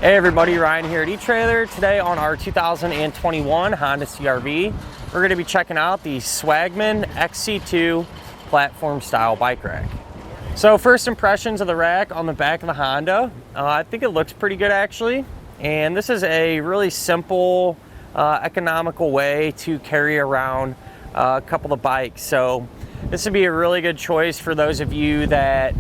Hey everybody, Ryan here at eTrailer. Today on our 2021 Honda CR-V, we're going to be checking out the Swagman XC2 platform style bike rack. So first impressions of the rack on the back of the Honda, I think it looks pretty good actually. And this is a really simple, economical way to carry around a couple of bikes. So this would be a really good choice for those of you that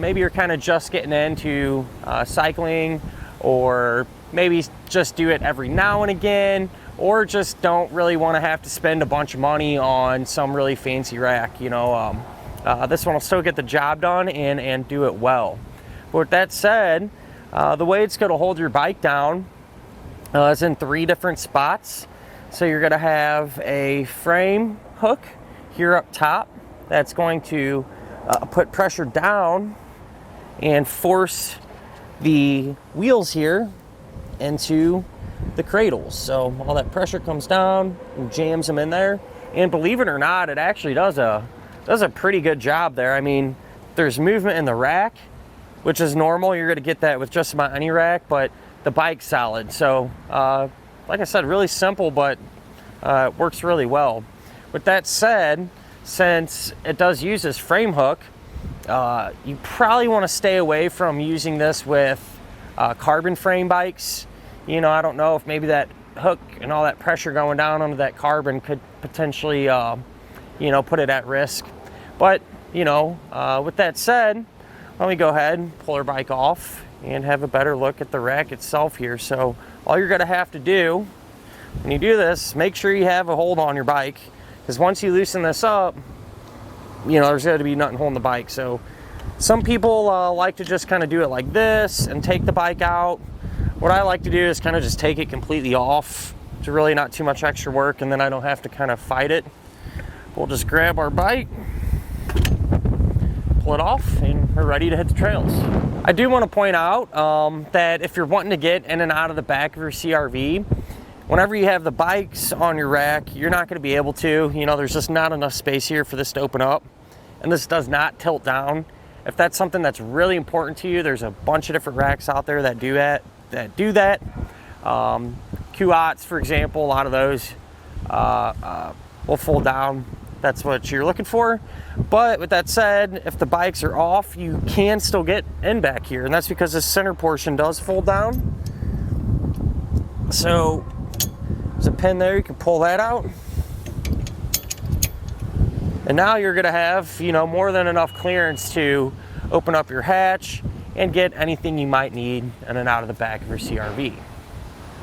maybe you're kind of just getting into cycling, or maybe just do it every now and again, or just don't really want to have to spend a bunch of money on some really fancy rack. You know, this one will still get the job done and do it well. But with that said, the way it's going to hold your bike down is in 3 different spots. So you're going to have a frame hook here up top that's going to put pressure down and force the wheels here into the cradles. So all that pressure comes down and jams them in there. And believe it or not, it actually does a pretty good job there. I mean, there's movement in the rack, which is normal. You're going to get that with just about any rack, but the bike's solid. So like I said, really simple, but it works really well. With that said, since it does use this frame hook, you probably want to stay away from using this with carbon frame bikes. You know, I don't know if maybe that hook and all that pressure going down onto that carbon could potentially, you know, put it at risk. But, you know, with that said, let me go ahead and pull our bike off and have a better look at the rack itself here. So all you're going to have to do when you do this, make sure you have a hold on your bike, because once you loosen this up, you know, there's going to be nothing holding the bike. So some people like to just kind of do it like this and take the bike out. What I like to do is kind of just take it completely off. It's really not too much extra work, and then I don't have to kind of fight it. We'll just grab our bike, pull it off, and we're ready to hit the trails. I do want to point out that if you're wanting to get in and out of the back of your CR-V, whenever you have the bikes on your rack, you're not going to be able to. You know, there's just not enough space here for this to open up. And this does not tilt down. If that's something that's really important to you, there's a bunch of different racks out there that do that. Qots, for example, a lot of those will fold down. That's what you're looking for. But with that said, if the bikes are off, you can still get in back here. And that's because the center portion does fold down. So there's a pin there, you can pull that out. And now you're going to have, you know, more than enough clearance to open up your hatch and get anything you might need in and out of the back of your CR-V.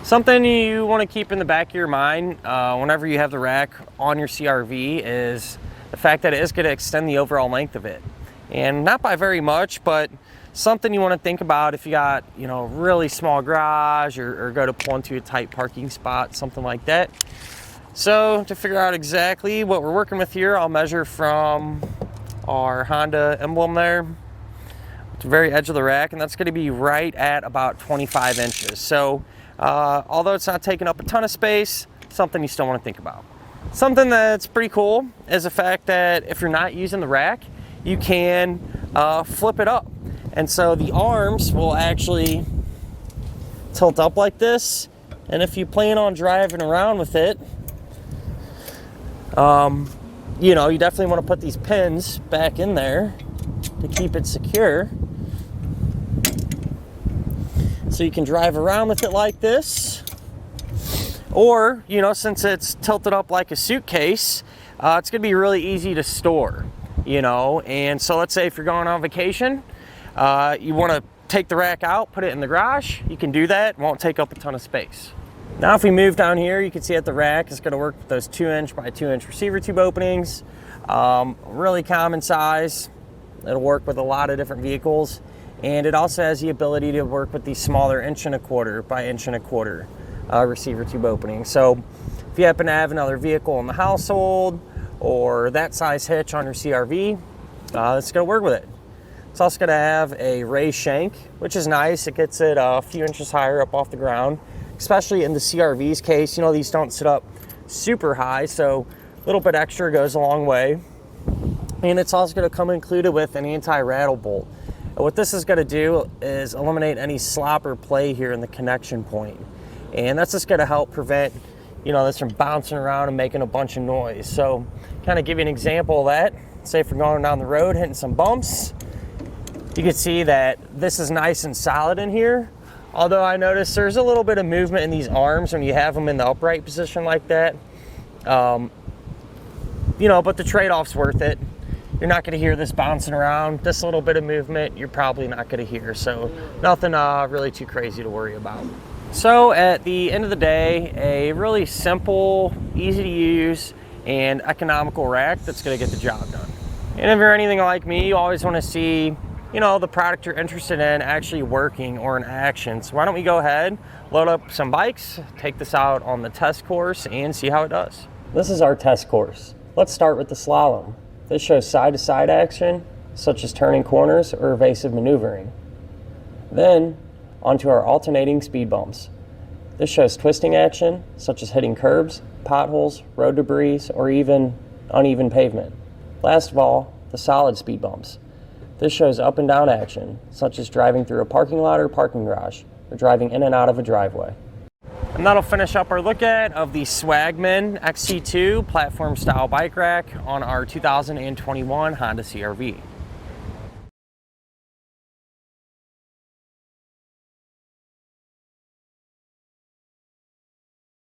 Something you want to keep in the back of your mind whenever you have the rack on your CR-V is the fact that it is going to extend the overall length of it. And not by very much, but something you want to think about if you got, you know, a really small garage or go to pull into a tight parking spot, something like that. So to figure out exactly what we're working with here, I'll measure from our Honda Emblem there to the very edge of the rack, and that's going to be right at about 25 inches. So although it's not taking up a ton of space, something you still want to think about. Something that's pretty cool is the fact that if you're not using the rack, you can flip it up. And so the arms will actually tilt up like this, and if you plan on driving around with it, you know, you definitely want to put these pins back in there to keep it secure. So you can drive around with it like this. Or, you know, since it's tilted up like a suitcase, it's going to be really easy to store, you know. And so let's say if you're going on vacation, you want to take the rack out, put it in the garage, you can do that. It won't take up a ton of space. Now if we move down here, you can see at the rack, it's going to work with those 2-inch by 2-inch receiver tube openings. Really common size. It'll work with a lot of different vehicles. And it also has the ability to work with these smaller 1.25 by 1.25 receiver tube openings. So if you happen to have another vehicle in the household or that size hitch on your CR-V, it's going to work with it. It's also going to have a raised shank, which is nice. It gets it a few inches higher up off the ground. Especially in the CR-V's case, you know, these don't sit up super high, so a little bit extra goes a long way. And it's also going to come included with an anti-rattle bolt. And what this is going to do is eliminate any slop or play here in the connection point. And that's just going to help prevent, you know, this from bouncing around and making a bunch of noise. So kind of give you an example of that. Say if we're going down the road, hitting some bumps, you can see that this is nice and solid in here. Although I notice there's a little bit of movement in these arms when you have them in the upright position like that. You know, but the trade-off's worth it. You're not going to hear this bouncing around. This little bit of movement, you're probably not going to hear. So nothing really too crazy to worry about. So at the end of the day, a really simple, easy to use, and economical rack that's going to get the job done. And if you're anything like me, you always want to see, you know, the product you're interested in actually working or in action. So why don't we go ahead, load up some bikes, take this out on the test course, and see how it does. This is our test course. Let's start with the slalom. This shows side-to-side action, such as turning corners or evasive maneuvering. Then, onto our alternating speed bumps. This shows twisting action, such as hitting curbs, potholes, road debris, or even uneven pavement. Last of all, the solid speed bumps. This shows up and down action, such as driving through a parking lot or parking garage, or driving in and out of a driveway. And that'll finish up our look at of the Swagman XC2 platform style bike rack on our 2021 Honda CR-V.